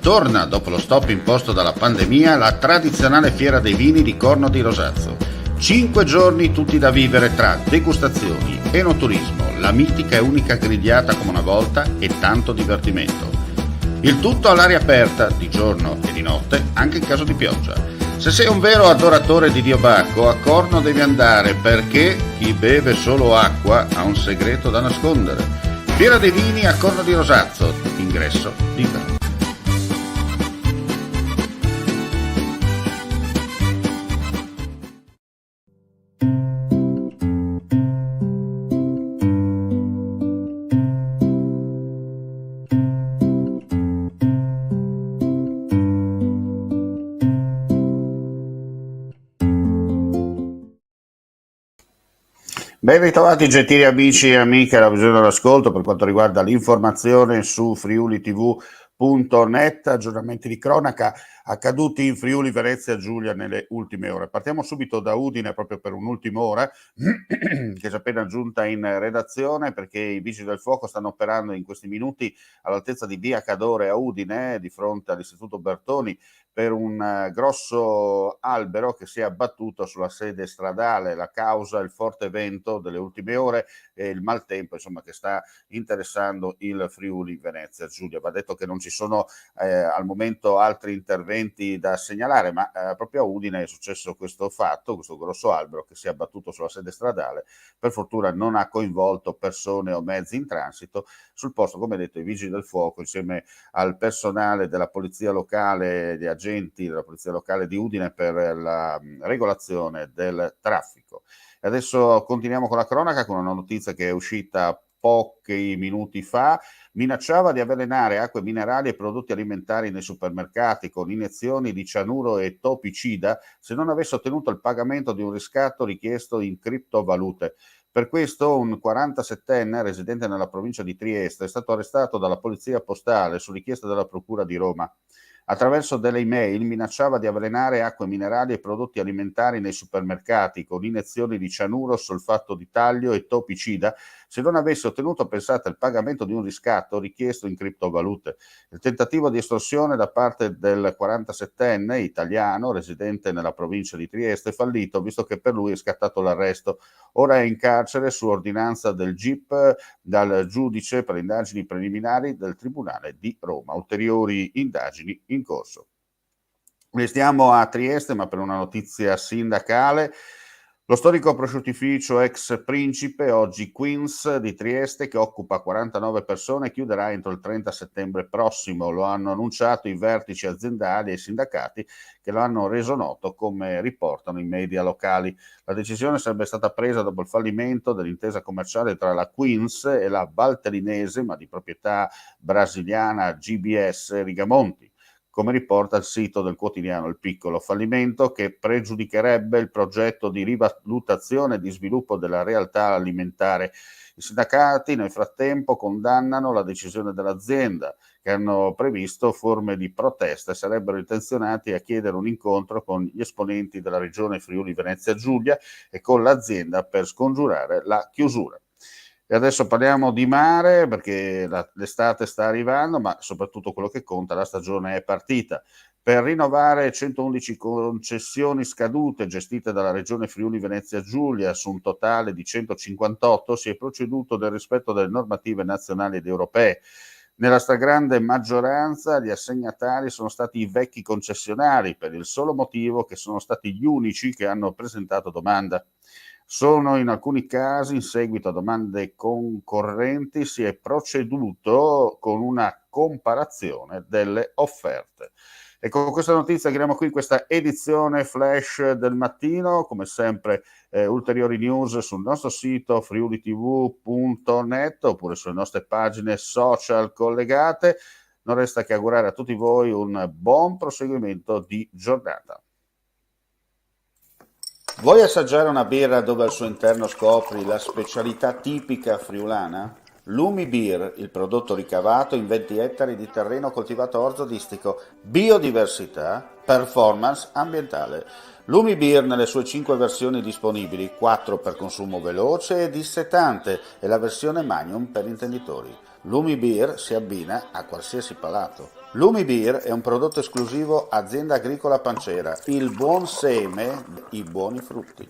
Torna, dopo lo stop imposto dalla pandemia, la tradizionale fiera dei vini di Corno di Rosazzo. 5 giorni tutti da vivere tra degustazioni, enoturismo, la mitica e unica grigliata come una volta e tanto divertimento. Il tutto all'aria aperta, di giorno e di notte, anche in caso di pioggia. Se sei un vero adoratore di Dio Bacco, a Corno devi andare perché chi beve solo acqua ha un segreto da nascondere. Fiera dei vini a Corno di Rosazzo, ingresso libero. Ben ritrovati gentili amici e amiche alla visione dell'ascolto per quanto riguarda l'informazione su friulitv.net, aggiornamenti di cronaca accaduti in Friuli Venezia Giulia nelle ultime ore. Partiamo subito da Udine proprio per un'ultima ora che è appena giunta in redazione perché i vigili del fuoco stanno operando in questi minuti all'altezza di via Cadore a Udine di fronte all'istituto Bertoni per un grosso albero che si è abbattuto sulla sede stradale. La causa è il forte vento delle ultime ore e il maltempo insomma che sta interessando il Friuli Venezia Giulia. Va detto che non ci sono al momento altri interventi da segnalare, ma proprio a Udine è successo questo fatto, questo grosso albero che si è abbattuto sulla sede stradale. Per fortuna non ha coinvolto persone o mezzi in transito. Sul posto, come detto, i vigili del fuoco insieme al personale della polizia locale, gli agenti della polizia locale di Udine per la regolazione del traffico. E adesso continuiamo con la cronaca con una notizia che è uscita pochi minuti fa. Minacciava di avvelenare acque minerali e prodotti alimentari nei supermercati con iniezioni di cianuro e topicida se non avesse ottenuto il pagamento di un riscatto richiesto in criptovalute. Per questo un 47enne residente nella provincia di Trieste è stato arrestato dalla polizia postale su richiesta della procura di Roma. Attraverso delle email minacciava di avvelenare acque minerali e prodotti alimentari nei supermercati con iniezioni di cianuro, solfato di taglio e topicida se non avesse ottenuto, pensate, il pagamento di un riscatto richiesto in criptovalute. Il tentativo di estorsione da parte del 47enne italiano residente nella provincia di Trieste è fallito, visto che per lui è scattato l'arresto. Ora è in carcere su ordinanza del GIP dal giudice per le indagini preliminari del Tribunale di Roma. Ulteriori indagini in corso. Restiamo a Trieste, ma per una notizia sindacale. Lo storico prosciuttificio ex Principe, oggi Queens di Trieste, che occupa 49 persone, chiuderà entro il 30 settembre prossimo. Lo hanno annunciato i vertici aziendali e i sindacati che lo hanno reso noto, come riportano i media locali. La decisione sarebbe stata presa dopo il fallimento dell'intesa commerciale tra la Queens e la valtellinese, ma di proprietà brasiliana GBS Rigamonti, come riporta il sito del quotidiano Il Piccolo. Fallimento che pregiudicherebbe il progetto di rivalutazione e di sviluppo della realtà alimentare. I sindacati nel frattempo condannano la decisione dell'azienda, che hanno previsto forme di protesta e sarebbero intenzionati a chiedere un incontro con gli esponenti della regione Friuli Venezia Giulia e con l'azienda per scongiurare la chiusura. E adesso parliamo di mare perché l'estate sta arrivando, ma soprattutto quello che conta, la stagione è partita. Per rinnovare 111 concessioni scadute gestite dalla Regione Friuli Venezia Giulia su un totale di 158 si è proceduto nel rispetto delle normative nazionali ed europee. Nella stragrande maggioranza gli assegnatari sono stati i vecchi concessionari per il solo motivo che sono stati gli unici che hanno presentato domanda. Sono in alcuni casi, in seguito a domande concorrenti, si è proceduto con una comparazione delle offerte. E con questa notizia chiudiamo qui questa edizione flash del mattino. Come sempre ulteriori news sul nostro sito friulitv.net oppure sulle nostre pagine social collegate. Non resta che augurare a tutti voi un buon proseguimento di giornata. Vuoi assaggiare una birra dove al suo interno scopri la specialità tipica friulana? Lumi Beer, il prodotto ricavato in 20 ettari di terreno coltivato orzodistico, biodiversità, performance ambientale. Lumi Beer nelle sue 5 versioni disponibili, 4 per consumo veloce e dissetante e la versione Magnum per intenditori. Lumi Beer si abbina a qualsiasi palato. Lumibir è un prodotto esclusivo Azienda Agricola Pancera, il buon seme, i buoni frutti.